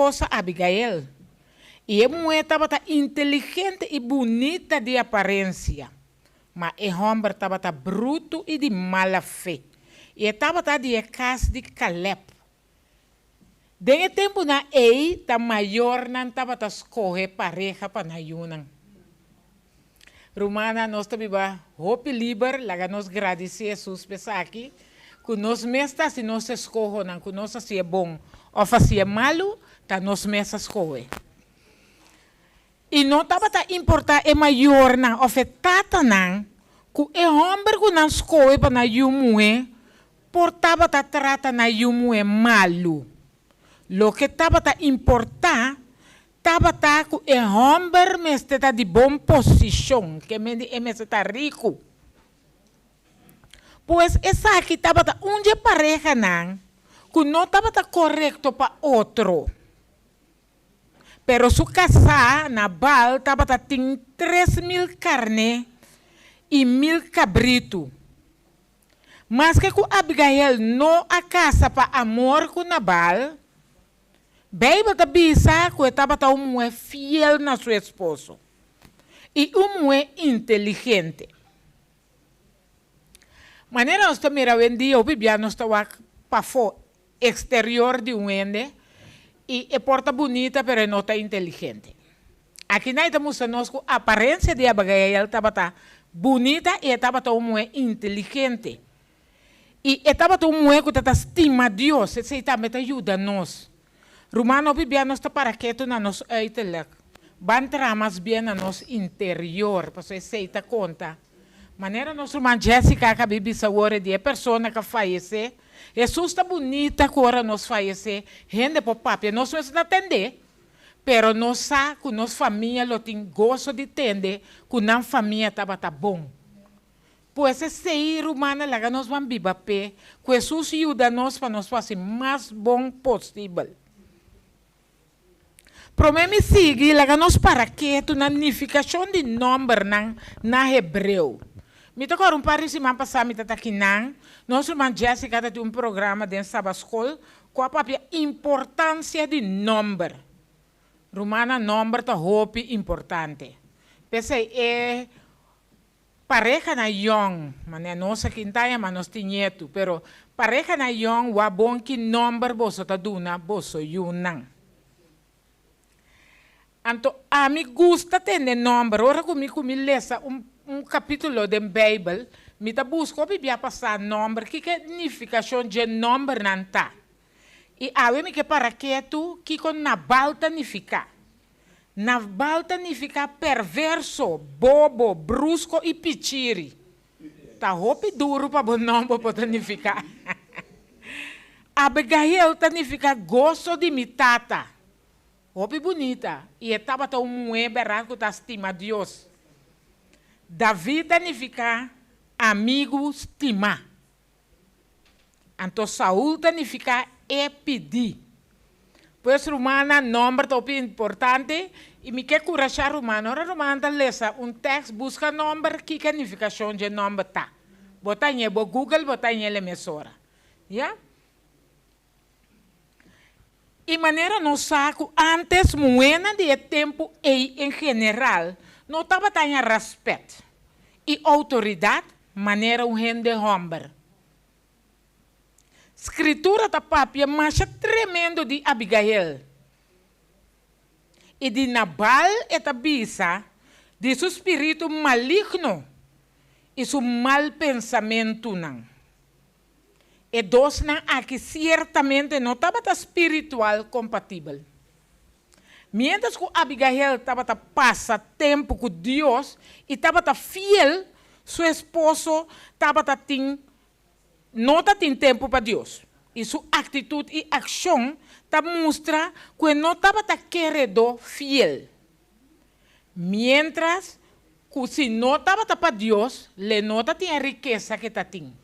esposa Abigail. E a mulher estava inteligente e bonita de aparência. Mas o homem estava bruto e de mala fé. E estava de casa de Caleb. Dentro tempo na tá maior não estava escolher pareja para nayunan. Romana nós também hope liber, lá nós agradecer Jesus pensar aqui, que nós mestas se nós escolhem, que nós se é bom ou se é malo, tá nós mestas escolher. E não estava importar é maior não, afetata não, que é homem que não escolhe para nayumue, portava trata nayumue malo. Lo que estava importar, estava que o homem está de boa posição, que está rico. Pois essa aqui estava onde pareja não, que não estava correto para outro. Pero su casa na bal estava tem 3.000 carne e 1.000 cabrito. Mas que Abigail não a casa para amor com Nabal, Bíblia bisa que estava uma mulher fiel na seu esposo e uma mulher inteligente. Maneira nós estamos vendo dia o bebê nós estava para fora exterior de ende e é porta bonita, pero não está inteligente. Aqui nós estamos nós com a aparência de Abigail estava bonita e estava uma mulher inteligente. E estava uma mulher que estima Deus, esse também ajuda nós. Romano Bibiano está para que tu na nos uiterlijk. Ban tramas bien na nos interior, para você se ta conta. Maneira nós irmã Jessica que bibi sa hora de pessoa que falece. Jesus está bonita que hora nós falece. Gente por papi, nós vamos atender. Pero nós sa que nós família lo tem gosto de atender, que na família tava bom. Pois esse ir humana lá nós vamos biba pé, que Jesus ajuda nós para nós fazer mais bom possível. Promeme sigue lá nós para que tu na unificação de número na hebreu. Me tocou par de semana passada me tá aqui nós irmã Jessica tem programa dentro da Sabbath School com a própria importância de número. Romana número tá hope importante. Pensei pareja na young, mané nossa quintaia mas nós tinha pero pareja na young wa bom que número boso tá duna boso yunang. Então, a mim gusta ter número. Ora comigo me lesa capítulo da Bíblia, me tá busco a Bíblia passar número, que significação de número não tá. E a mim que para que tu que com Nabal significa. Nabal significa perverso, bobo, brusco e pichiri. Tá roupa duro para o nome para significar. Abigail significa gosto de mitata. Roupa bonita. E estava tão mulher berraco que estima Deus. Davi significa amigo estima. Então Saúl significa pedir. Pois romana, nome tão importante. E me quer curajar romana. Ora romana lesa texto busca nome que significação de nome tá. Botar em Google, botar em emissora. Yeah? E maneira não saco antes moeda de tempo e em geral não estava tendo respeito e autoridade maneira um rende homem. Escritura da papia marcha tremendo de Abigail e de Nabal e tabisa de seu espírito maligno e seu mal pensamento não. E dois não aqui certamente não estava espiritual compatível. Mientras que Abigail estava passa tempo com Deus e estava fiel, seu esposo estava não tem tempo para Deus. E sua atitude e ação mostra que não estava querendo fiel. Mientras que se não estava para Deus, ele não tinha riqueza que tem.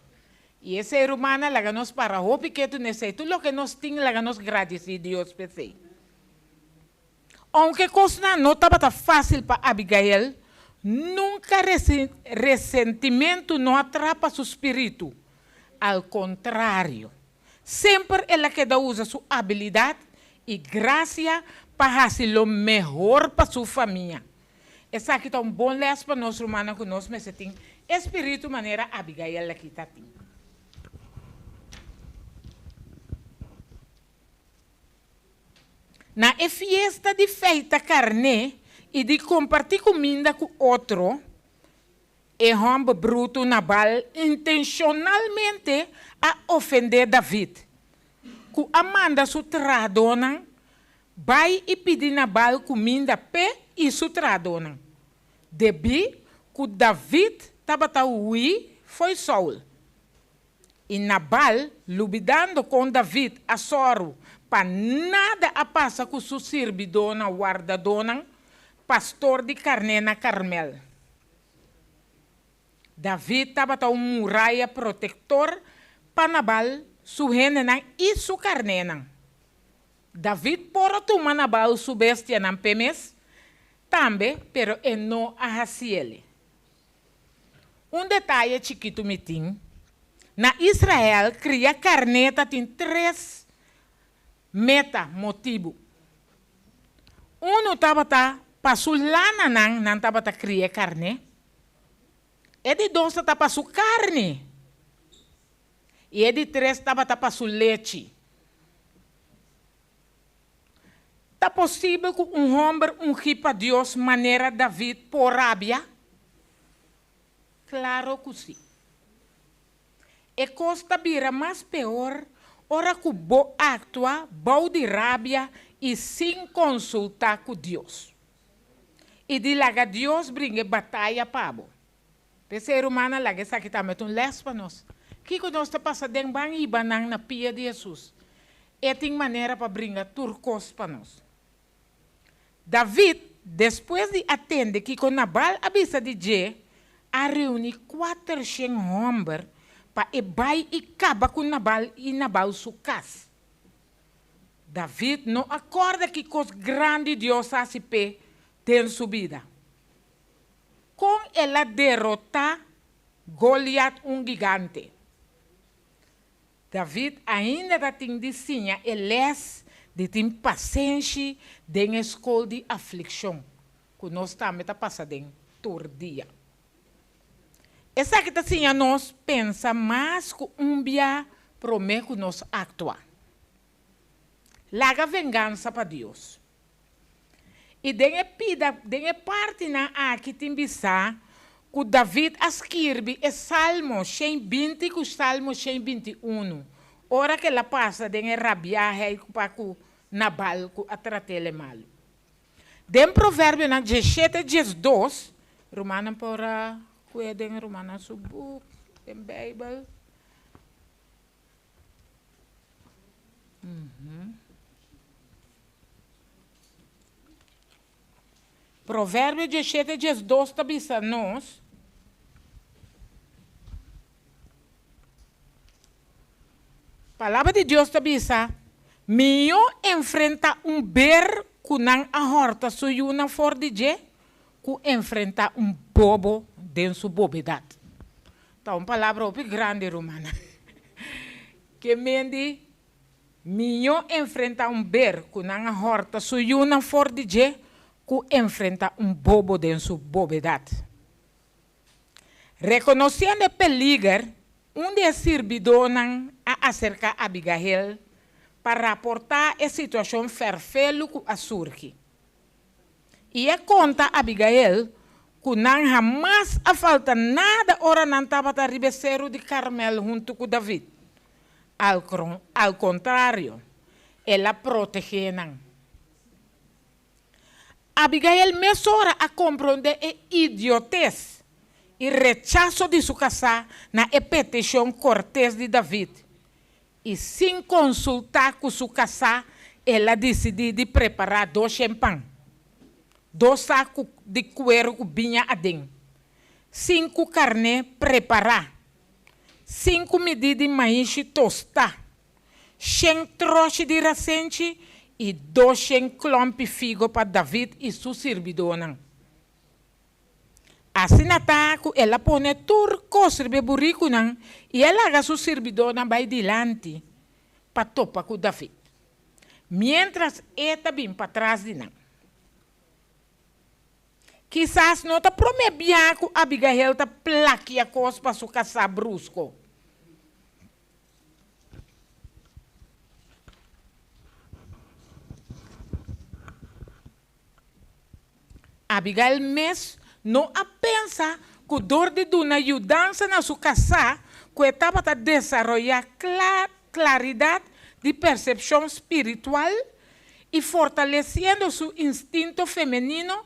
E esse ser humano, lá nós para o que tu necessita, tudo o que nós temos, lá nós agradecer a Deus, pensei. Aunque coisa não estava fácil para Abigail, nunca ressentimento não atrapa seu espírito. Ao contrário, sempre ela que usa sua habilidade e graça para fazer o melhor para sua família. Essa aqui está bom les para nós, Romana, que nós mas tem espírito maneira Abigail aqui está. Na fiesta de feita carne e de compartilhar comida com outro, e homem bruto Nabal intencionalmente a ofender David. Que Amanda sua tradona, vai e pedir Nabal comida pé e sua tradona. Debi que David estava foi Saul. E Nabal, lubidando com David a soro, para nada a passa com sua servidona, guardadona, pastor de carne na Carmel. David estava muralha protetor para Nabal, sua rena e sua carne. David pora tomar Nabal sua bestia na pemes, também, pero não a ele. Detalhe chiquito mitim. Na Israel, cria carneta tem 3 motivo. Estava para sua lana não estava criar carne. E de 2 estava para sua carne. E de 3 estava para sua leite. Está possível que homem ripa Deus maneira David por rábia? Claro que sim. E costa vira mais pior, ora que bo actua, bo de rábia e sem consultar com Deus. E de lá Deus brinca batalha para bo. De ser humano lá que está aqui também um les para nós. Que nós está passando bem bang e banang na pia de Jesus. E tem maneira para brincar turcos para nós. David, depois de atender que com Nabal avisa de Jé, a reunir 400 homens para vai e acaba com Nabal e Nabal sua casa. David não acorda que coisa grande Deus a se pé tem subida. Com ela derrotar Goliat gigante. David ainda tem de sinha eles de ter paciência de escola de aflição que nós também está passando todo dia. Essa que assim, nós pensa mais que dia promete que nós actuar. Laga vingança para Deus. E dengue parte na aqui tem bisa que David escreve o Salmo 120 com o Salmo 121. Ora que ela passa dengue rabiar para que Nabal que a tratar mal. Den provérbio na 17:2, Romana para Pueden Romana su book, en Bible. Provérbio 17:2 tabisa nós. Palavra de Deus tabisa. Mio enfrenta ber kunang a horta suyuna for de je, ku enfrenta bobo den su bobidade. Então, palavra grande romana. Que mendi, minho enfrenta ber kunang a horta suyuna for de je, ku enfrenta bobo den su bobidade. Reconhecendo o peligro, dia servidor a acerca a Abigail para reportar a situação ferfelo que a surge. E a conta a Abigail que não jamais a falta nada ora não estava a ribeiro de Carmel junto com David. Ao contrário, ela protegeu. Abigail mesora a compreender a idiotez e rechazo de sua casa na petição cortês de David. E sem consultar com sua casa, ela decidiu de preparar 2 champanhe, 2 sacos de cuero que vinha adentro, 5 carne preparar, 5 medidas de maíz tostar, 100 trouxas de racente e 200 clompe figo para David e sua servidona. Assim ataco, ela põe turco servidor e ela haga sua servidona vai dilante para topar com David. mientras esta vem para trás de nós. Quizás não está prometendo que Abigail está plaqueia coisa para se casar brusco. Abigail mesmo não pensa que o dor de uma ajudança na sua casa que estava a desenvolver claridade de percepção espiritual e fortalecendo seu instinto feminino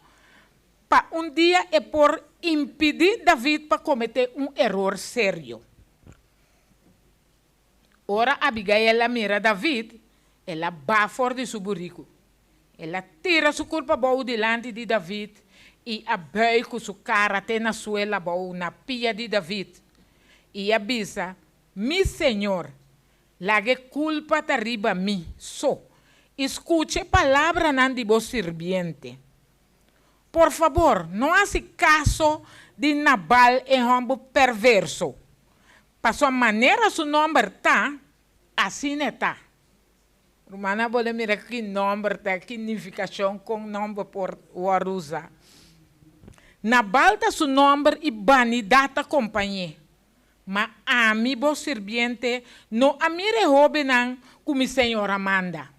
para dia e por impedir David para cometer erro sério. Ora, Abigail mira David, ela vai fora de seu burrico. Ela tira sua culpa boa delante de David e abai com sua cara até na suela boa na pia de David. E avisa, mi senhor, lague culpa arriba a mim, escute palavra nan de vos sirviente. Por favor, não hace caso de Nabal e homem perverso. Para sua maneira, seu nome está, assim está. Romana pode mirar que nome está, que significação com nome por usa. Nabal está seu nome e vanidade da companhia. Mas a mim, vos sirviente, não a mim rehobe não, como a senhora manda.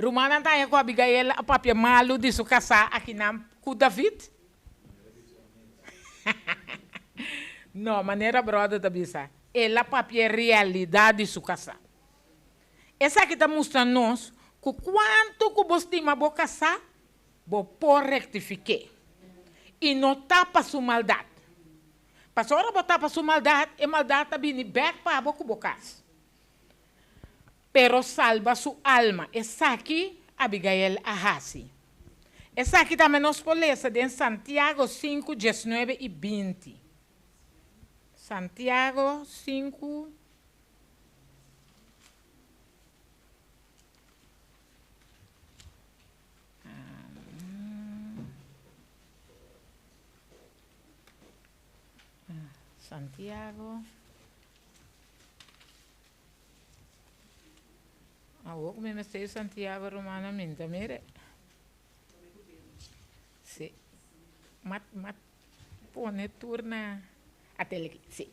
Romana está com Abigail, a papia malo de sua casa aqui com David? Não, maneira broda da bisa. Ela papia realidade de sua casa. Essa aqui está mostrando-nos que quanto que você estima a casar, você pode rectificar. E não tapa sua maldade. Para a hora de tapa sua maldade, a maldade está vindo back para a casa. Pero salva sua alma. Essa aqui, Abigail Ahasi. Essa aqui também nos poleza em Santiago 5, 19 e 20. Santiago 5. Santiago. Como me sei Santiago romanamente, mire. Sim. Mat pone turna até aqui, sim.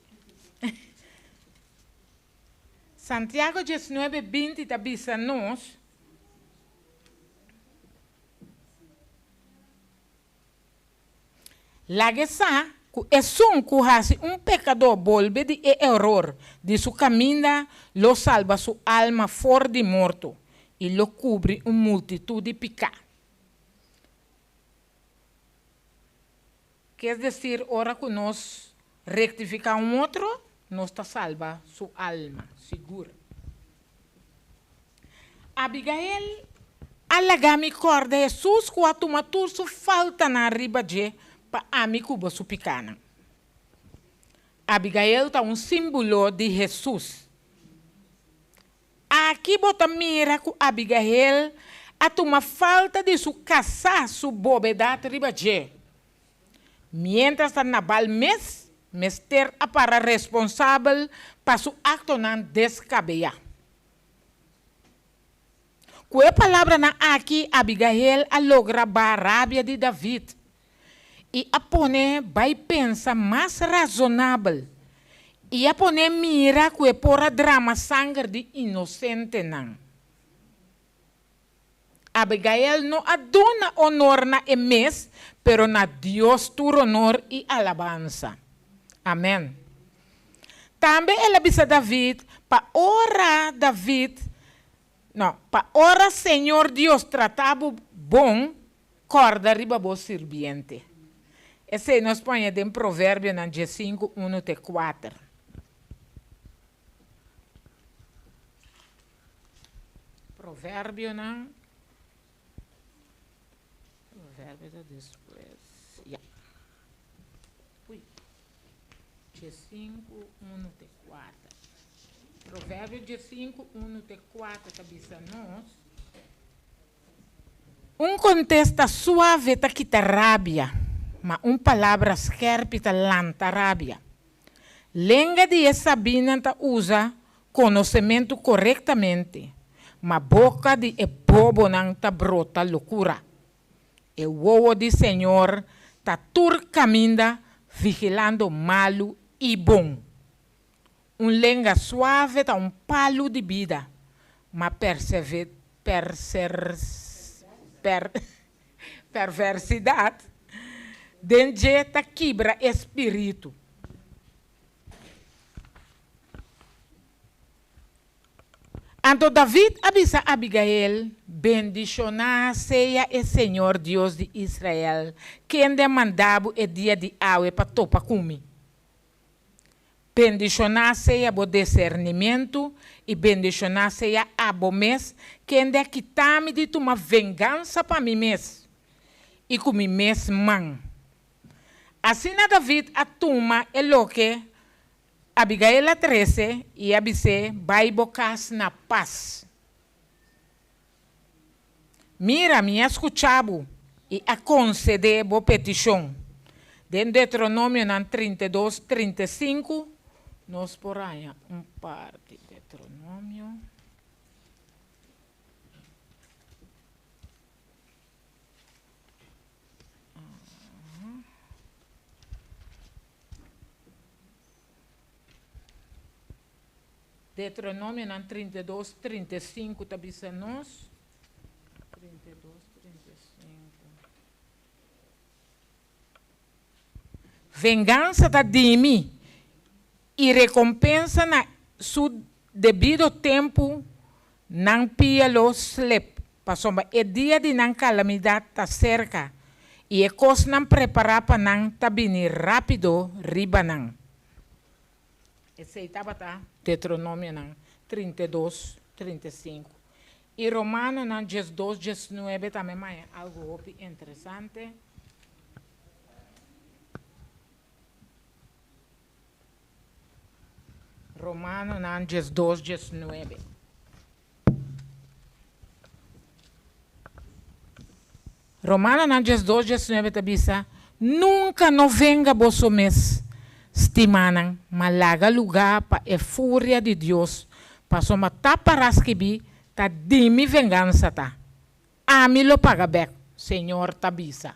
Santiago 19, 20 está dizendo-nos la guesa es un pecador volve de error de su camino, lo salva su alma fuera de muerto y lo cubre una multitud de pecados. Quer decir, ahora que nos rectifica un otro, nos está salva su alma, segura. Abigail, alagami corda Jesus, quando matur su falta na riba de para amigo su picana. Abigail está símbolo de Jesus. Aqui bota mira que Abigail a uma falta de su casa, su bobedade riba de. Mientras Nabal ter para responsável para su acto não descabellado. Com a palavra na aqui, Abigail a logra a rábia de David. E a pone vai pensar mais razonável. E a pone mira que por a drama sangue de inocente não. Abigail não adona honor na emes, pero na Deus tu honor e alabança. Amém. Também ela disse David, para ora David, não, para ora Senhor Deus tratava bom, corda riba bo sirviente. Esse nos põe em provérbio na 5, 1 até 4. Provérbio não. Provérbio da depois. Yeah. Ui. 5, 1 até 4. Provérbio 5, 1 até 4, cabeça nós. Contesta suave tá quita rábia. Mas palavra scherpita lanta rábia. Lenga de essa binanta usa conhecimento corretamente. ma boca de e bobo não ta brota loucura. E o de Senhor ta tur caminda vigilando malo e bom. Lenga suave ta palo de vida, ma perversidade denge ta quebra espírito. Então David avisa Abigail, bendicionar seja o Senhor Deus de Israel, quem demandava o dia de aue para topa comer. Bendicionar seja o discernimento e bendicionar seja a mes, quem de quitar-me de tomar vingança para mim mesmo e com mim mesmo man. Assim David a toma o que Abigail a 13 e abise vai bocas na paz. Mira, me escuchabo e a conceder bo petição. Dentro de Deuteronômio 32, 35, nós por aí parte de Deuteronômio. Deuteronômio 32, 35, tá bisa nós. 32, 35. Vingança da dimi e recompensa na su devido tempo não pia lo slep. Passomba é dia de não calamidade tá cerca e é coisa não preparar para não tá bini rápido riba não. Esse aí estava tá Deuteronômio 32, 35. E Romano 12, 19 também é algo interessante. Romano 12, 19. Romano 12, 19 tabisa, nunca não venga vosso mês. Stimanan, malaga lugar para a fúria de Deus, para soma taparasquibi, ta dimi vingança ta. Ami lo paga bem, Senhor tabisa.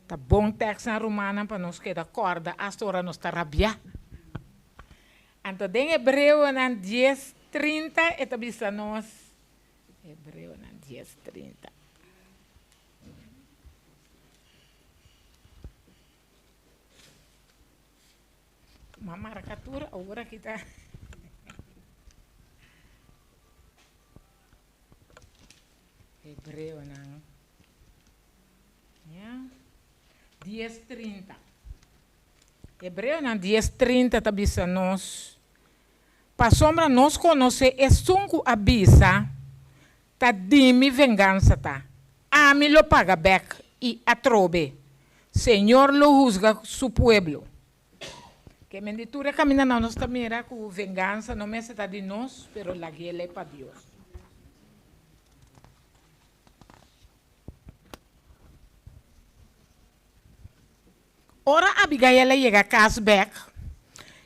Tá bom texto na romana para nós que da corda, hasta hora nós tá rabia. Então, em Hebreu na 10, 30, e tabisa nós. Hebreu na 10, 30. Uma marcatura, agora que está. Hebreu, não. 10:30. Hebreu, não, 10:30, tá bisa nós. Para sombra, nós conhece é sunco abisa, tá dimi vingança, tá. Ami lo paga back e atrobe. Senhor lo juzga su pueblo. Que menditura camina na nossa mira com vingança, não me está de nós, pero la guia é para Deus. Ora Abigail chega a Casbeck,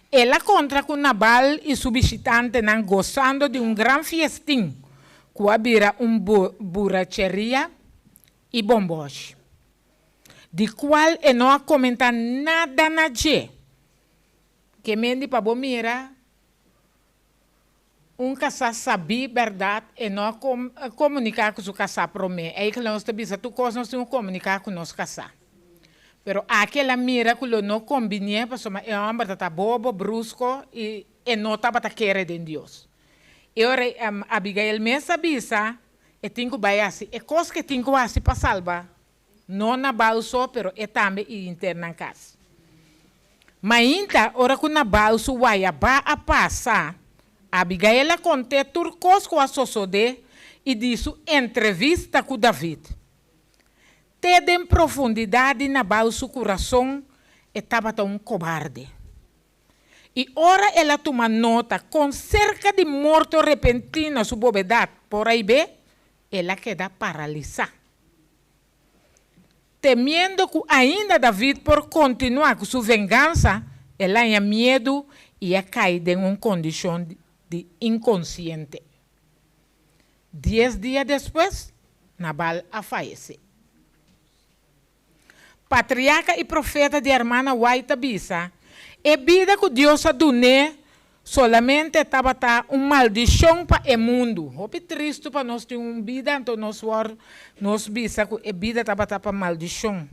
ela contra com Nabal e seu visitante não gozando de grande festim, que havia borracheria e bombos, de qual não comenta nada na gente. Que mendi para mira casal sabia verdade e não comunicar com o casal para mim. É que nós temos tu coisa nós temos comunicar com nosso casal. Pero aquela mira que não combina, porque é um homem tá bobo, brusco e não estava a querer de Deus. E ora Abigail me sabia e tenho que vai assim, é coisa que tenho que assim para salvar, não na balso, pero é também interna em casa. Mas ainda, ora que na balso vai a passar, Abigail contou tudo coisa que a sosode e disse entrevista com David. Tede em profundidade na balso coração estava tão cobarde. E ora ela toma nota com cerca de morte repentina sua bobeidade, por aí bem, ela queda paralisada. Temendo que ainda David por continuar com sua vingança, ela tinha medo e ia cair em uma condição de inconsciente. 10 días después, Nabal falece. Patriarca e profeta de hermana White Bisa, e vida que Deus aduné, solamente estava maldição para o mundo. É triste para nós ter uma vida, então nós bisa que a vida estava para maldição.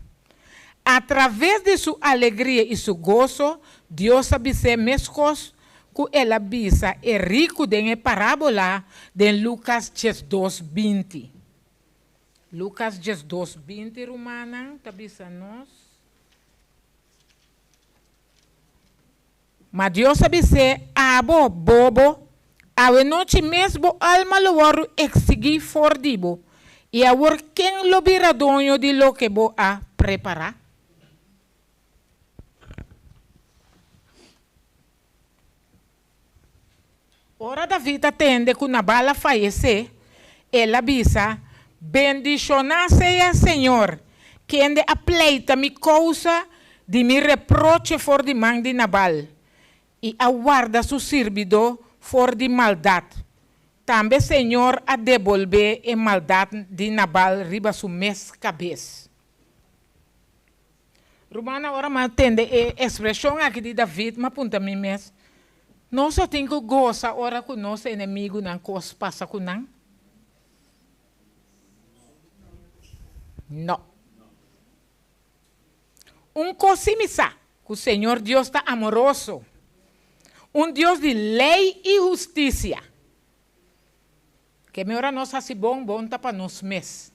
Através de sua alegria e seu gozo, Deus abise mescos que ela bisa é rico de parábola de Lucas 2:20. Lucas 2:20, Romana, tabisa nós. Mas Deus abise abo bobo, a noite mesmo alma lo waru exigir fordibo, e a wor quem lo biradonho de lo que bo a preparar. Ora David atende que Nabal falece, ela bisa, bendicionar seja Senhor, que ande apleita mi causa de mi reproche for de man de Nabal, e aguarda su servidor for de maldade. Também Senhor a devolver a maldade de Nabal riba su mes cabeça. Romana ora me atende a expressão aqui de David, mas apunta mi mes. Nós só temos que gozar ora com nosso inimigo não coisa passa com não. Não. Cosimisa que o Senhor Deus está amoroso. Deus de lei e justiça. Que melhor nós assim bom tá para nós mesmos.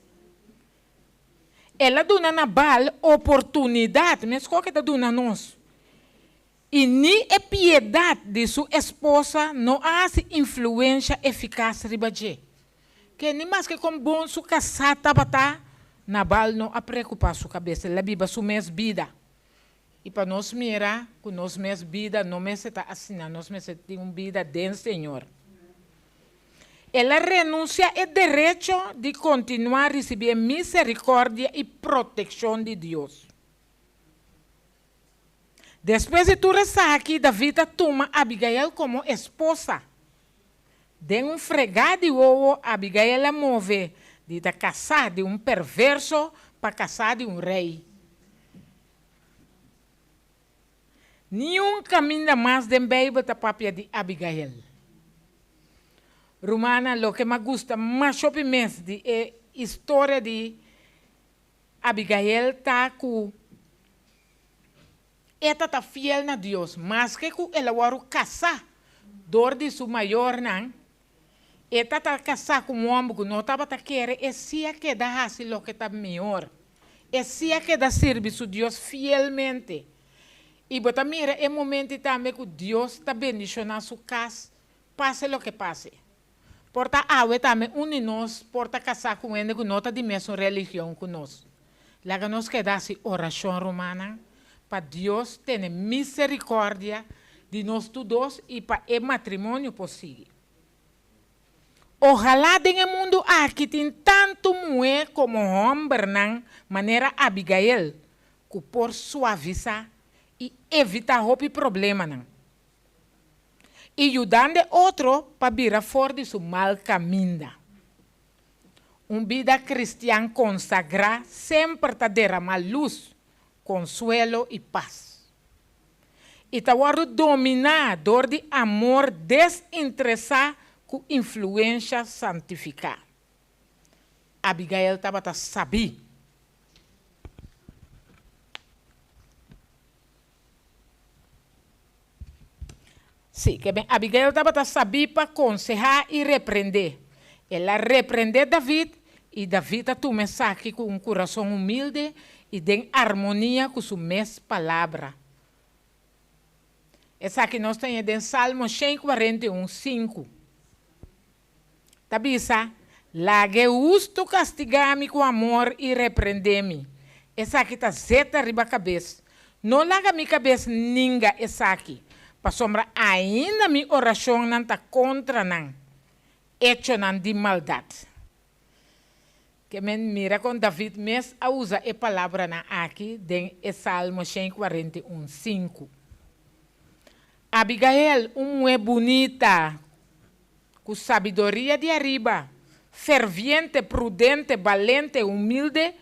Ela dá Nabal oportunidade, mas qual que está dando nós? E nem a piedade de sua esposa não há influência eficaz ribaje. Que nem mais que como bom sua casada estava Nabal não a preocupar sua cabeça, ela vive sua mesma vida. E para nós mirar, com nós mesma vida, não me está assim, nós me temos uma vida do Senhor. Ela renuncia ao direito de continuar a receber misericórdia e proteção de Deus. Depois de tudo isso aqui, David toma Abigail como esposa. De fregado de ovo, Abigail a move de casar de perverso para casar de rei. Nenhum caminho mais de beiba da papia de Abigail. Romana, o que me gusta mais mesmo de história de Abigail está com ela está fiel a Deus, mas que ela vai casar, dor de sua maior não. Ela está casar com um homem que não estava querendo, e se que dá assim o que está melhor, e se que dá serviço a Deus fielmente. E você mira, é momento também que Deus está bendicionando sua casa, passe o que passe. Porta água também, de nós, porta casar com ele que não está de mesma religião que nós. Lá que nós quedamos oração romana, para Deus ter misericórdia de nós todos e para o matrimônio possível. Ojalá no mundo aqui tem tanto mulher como homem, não, maneira Abigail, que por suavizar e evitar o problema. Não. E ajudando outro para vir fora de seu mal caminho. Vida cristã consagrada sempre está derramando luz, consuelo e paz. E está dominador de amor desinteressado com influência santificada. Abigail estava sabia. Sim, que bem, Abigail estava sabia para aconselhar e repreender. Ela repreendeu David e David tomou mensagem com coração humilde e em harmonia com sua mesma palavra. Essa aqui nós temos em Salmo 141:5. Tabisa, lague justo castigar-me com amor e repreender-me. Essa aqui está zeta riba a cabeça. Não laga minha cabeça ninguém essa aqui. Para sombra ainda minha oração não está contra não. Hecho não de maldade. Que me mira com David mesmo usa a palavra na aqui em Salmo 141:5. Abigail, uma mulher bonita, com sabedoria de arriba, ferviente, prudente, valente, humilde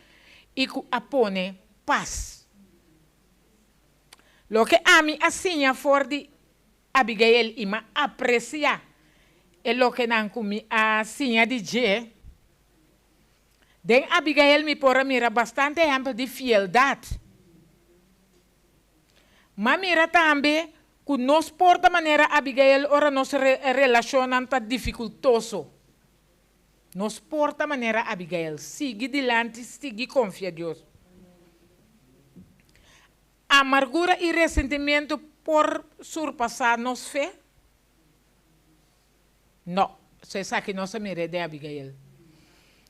y que apone paz. Lo que a mí asigna for de Abigail y me aprecia es lo que nan kumi asigna de Je. Den Abigail me por mira bastante ejemplo de fieldad. Mas mira também que nos porta maneira Abigail ora nos relacionam tá dificultoso. Nos porta maneira Abigail sigue dilante, sigue confia em Deus. Amargura e ressentimento por surpassar nos fé? Não, você sabe que nossa mira de Abigail.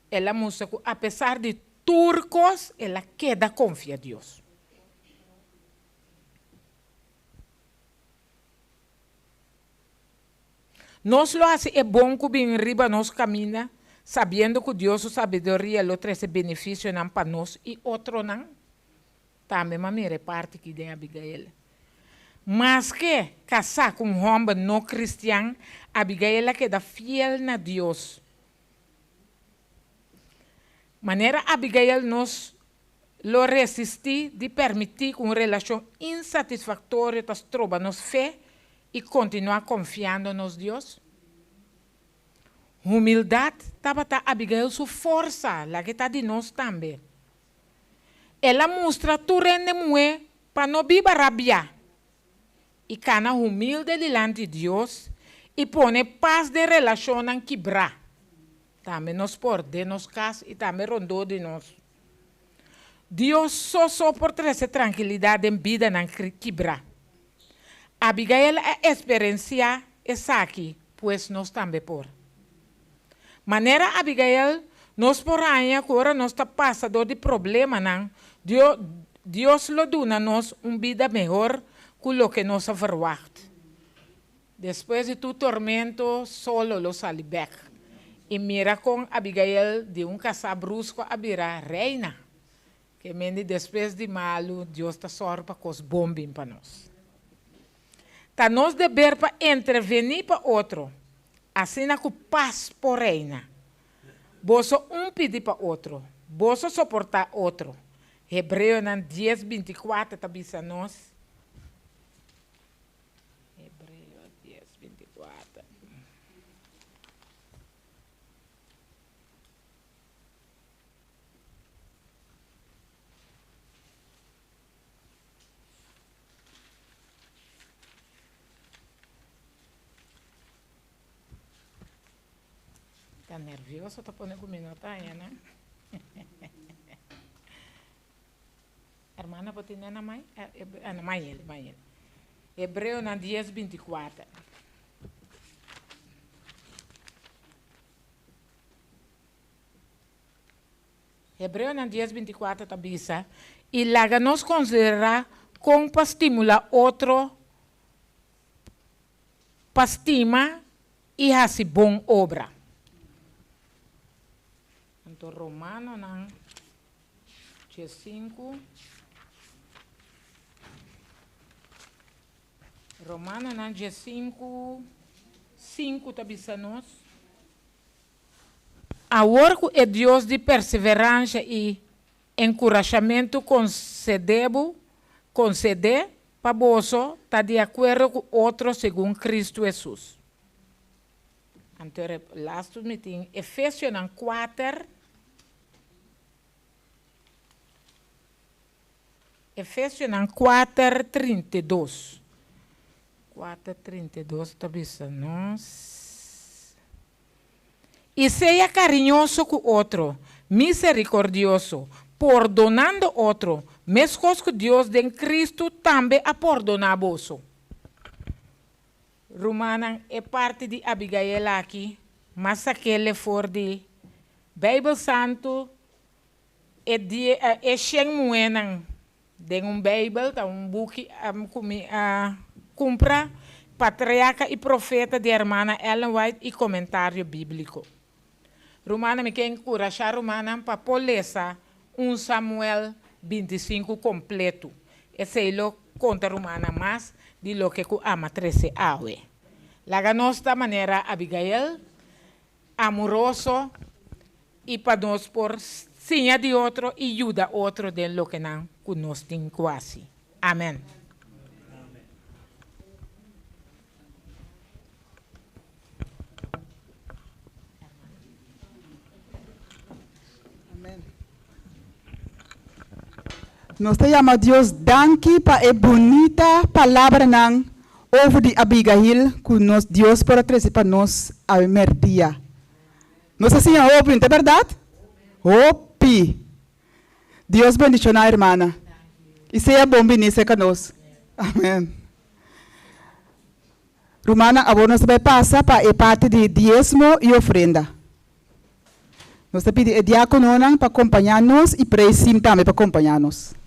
Ela mostra que apesar de turcos, ela queda confia em Deus. Nos lo hace é bom que bem riba nos camina, sabendo que Deus a sabedoria lo traze benefício não para nós e outro não. Também a minha parte que tem Abigail. Mas que casar com um homem não cristiano, Abigail queda fiel na Deus. Maneira Abigail nos lo resistir de permitir que uma relação insatisfatória nos troba nos fé e continuar confiando nos Deus. Humildade estava Abigail sua força, lá que está de nós também. Ela mostra tu rende mulher para não viver rabia. E cana humilde diante de Deus e põe paz de relação em quebrar. Também nos pode nos casa e também rondou de nós. Deus só por trazer tranquilidade em vida não quebrar. Abigail a experiencia essa aqui, pois nós também por. Maneira Abigail, nós por aí agora nós está passando de problema não. Deus lo dá nos vida melhor que o que nós verwacht. Depois de tu tormento, solo lo sali back. E mira com Abigail de casar brusco a virar reina. Que mende depois de malo, Deus está sorpa com os bombim para nós. Tá nos dever para intervenir para outro. Assim que paz por reina. Boso pedir para outro. Boso suportar outro. Hebreu 10:24 está bisa nós. Hebreu 10:24. Está nervioso? Está poniendo un minuto ahí, ¿no? Hermana, ¿vos tienes a mãe? Mayel. Hebreu 10:24. Hebreu 10:24 está bisa. E lá nos considera como para estimular outro para estima e fazer boa obra. Então, Romano, não, 5. Romano, não, 5 está bisa nós. A work é Deus de perseverança e encorajamento conceder para você está de acordo com outro segundo Cristo Jesus. Então, last meeting, Efésios 4. Efésios 4:32. 4:32 está bisa nós. E seja carinhoso com o outro, misericordioso, perdonando outro, mesmo que Deus em Cristo também a perdonar você. Romana é parte de Abigail aqui, mas aquele for de Bíblia Santo é cheio moenan. De Bíblia, tá book compra Patriarca e Profeta de Hermana Ellen White e comentário bíblico. Romana me quer encorajar Romana para polesa 1 Samuel 25 completo. Esse é o conta Romana mais de lo que ama 13 awe. La nossa maneira Abigail, amoroso, y para nos por seña de otro y ayuda otro de lo que no conocen casi. Amén. Nós te llama Deus danke para a bonita palavra nan over de Abigail que nos Deus para trazer para nós a merdia. Nós assim hope, não é verdade? Hope. Deus bendicionar a irmã. E seja bom venir conosco. Amém. Romana, agora nós vamos passar para a parte de diezmo e ofrenda. Nós pedimos a diácono para acompanhar-nos e para também para acompanhar-nos.